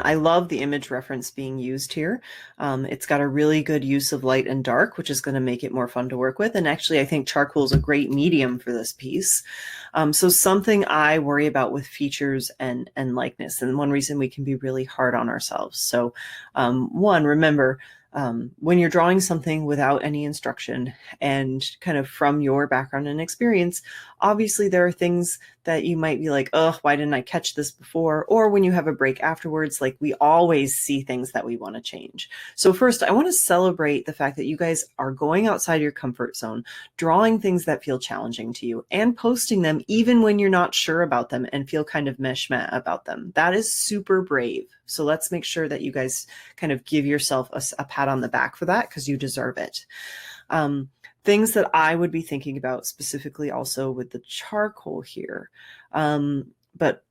I love the image reference being used here. It's got a really good use of light and dark, which is going to make it more fun to work with. And actually, I think charcoal is a great medium for this piece. So something I worry about with features and likeness, and one reason we can be really hard on ourselves. So one, remember, when you're drawing something without any instruction and kind of from your background and experience, obviously there are things that you might be like, oh, why didn't I catch this before? Or when you have a break afterwards, like we always see things that we want to change. So first, I want to celebrate the fact that you guys are going outside your comfort zone, drawing things that feel challenging to you and posting them even when you're not sure about them and feel kind of meh about them. That is super brave. So let's make sure that you guys kind of give yourself a pat on the back for that, because you deserve it. Things that I would be thinking about specifically also with the charcoal here. But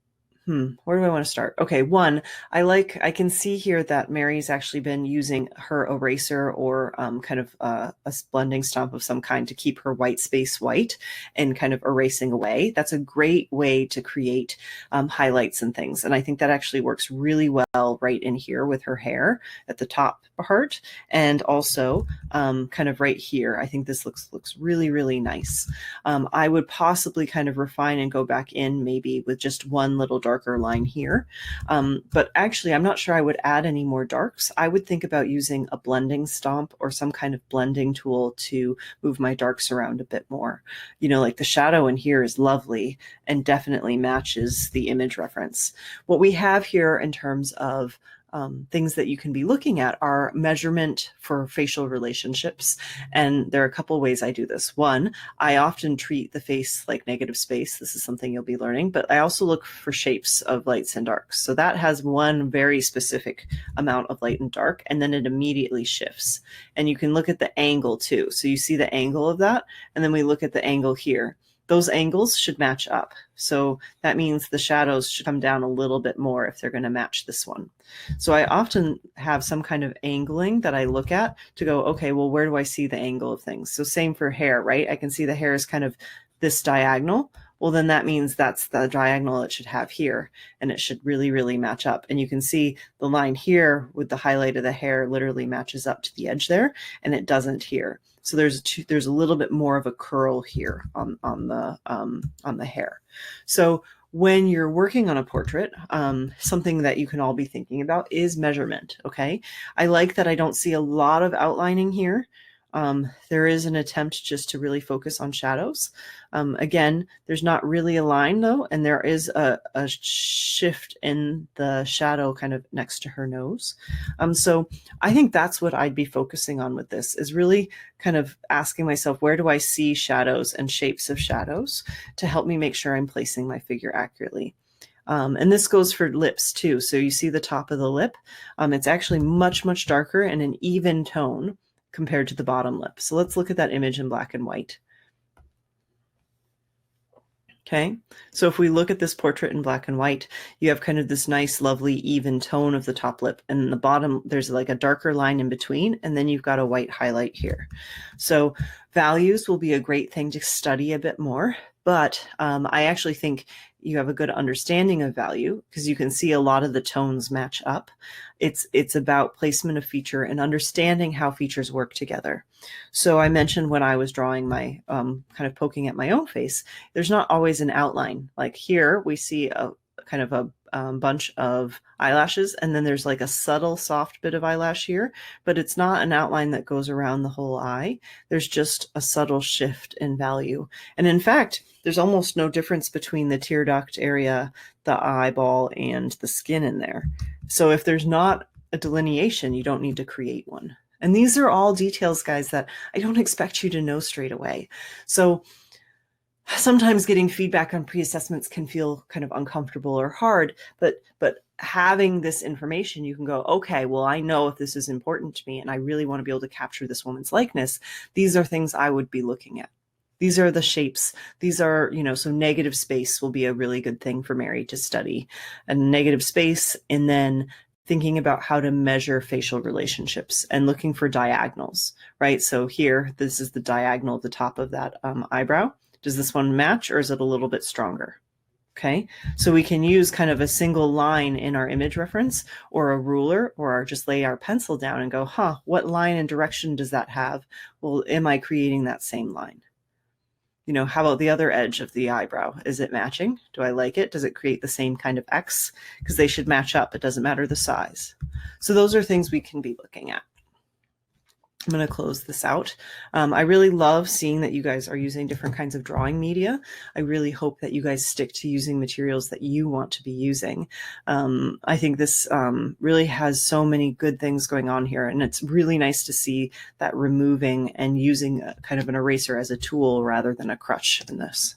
where do I want to start? Okay, one, I can see here that Mary's actually been using her eraser or kind of a blending stump of some kind to keep her white space white and kind of erasing away. That's a great way to create highlights and things. And I think that actually works really well right in here with her hair at the top part, and also kind of right here. I think this looks really, really nice. I would possibly kind of refine and go back in maybe with just one little darker line here. But actually, I'm not sure I would add any more darks. I would think about using a blending stomp or some kind of blending tool to move my darks around a bit more. You know, like the shadow in here is lovely and definitely matches the image reference. What we have here in terms of things that you can be looking at are measurement for facial relationships. And there are a couple ways I do this. One, I often treat the face like negative space. This is something you'll be learning, but I also look for shapes of lights and darks. So that has one very specific amount of light and dark, and then it immediately shifts. And you can look at the angle too. So you see the angle of that, and then we look at the angle here. Those angles should match up. So that means the shadows should come down a little bit more if they're going to match this one. So I often have some kind of angling that I look at to go, okay, well, where do I see the angle of things? So same for hair, right? I can see the hair is kind of this diagonal. Well, then that means that's the diagonal it should have here, and it should really, really match up. And you can see the line here with the highlight of the hair literally matches up to the edge there, and it doesn't here. So there's a little bit more of a curl here on the hair. So when you're working on a portrait, something that you can all be thinking about is measurement. Okay, I like that I don't see a lot of outlining here. There is an attempt just to really focus on shadows. Again, there's not really a line though, and there is a shift in the shadow kind of next to her nose. So I think that's what I'd be focusing on with this, is really kind of asking myself, where do I see shadows and shapes of shadows to help me make sure I'm placing my figure accurately. And this goes for lips too. So you see the top of the lip. It's actually much, much darker and an even tone compared to the bottom lip. So let's look at that image in black and white. Okay, so if we look at this portrait in black and white, you have kind of this nice, lovely, even tone of the top lip, and the bottom, there's like a darker line in between, and then you've got a white highlight here. So values will be a great thing to study a bit more, but I actually think you have a good understanding of value because you can see a lot of the tones match up. It's about placement of feature and understanding how features work together. So I mentioned when I was drawing my kind of poking at my own face, there's not always an outline. Like here we see a kind of a bunch of eyelashes, and then there's like a subtle soft bit of eyelash here, but it's not an outline that goes around the whole eye. There's just a subtle shift in value. And in fact, there's almost no difference between the tear duct area, the eyeball, and the skin in there. So if there's not a delineation, you don't need to create one. And these are all details, guys, that I don't expect you to know straight away. So sometimes getting feedback on pre-assessments can feel kind of uncomfortable or hard, but having this information, you can go, okay, well, I know if this is important to me and I really want to be able to capture this woman's likeness, these are things I would be looking at. These are the shapes. These are, so negative space will be a really good thing for Mary to study. A negative space, and then thinking about how to measure facial relationships and looking for diagonals, right? So here, this is the diagonal at the top of that eyebrow. Does this one match, or is it a little bit stronger? Okay, so we can use kind of a single line in our image reference or a ruler, or just lay our pencil down and go, what line and direction does that have? Well, am I creating that same line? How about the other edge of the eyebrow? Is it matching? Do I like it? Does it create the same kind of X? Because they should match up. It doesn't matter the size. So those are things we can be looking at. I'm going to close this out. I really love seeing that you guys are using different kinds of drawing media. I really hope that you guys stick to using materials that you want to be using. I think this really has so many good things going on here, and it's really nice to see that removing and using kind of an eraser as a tool rather than a crutch in this.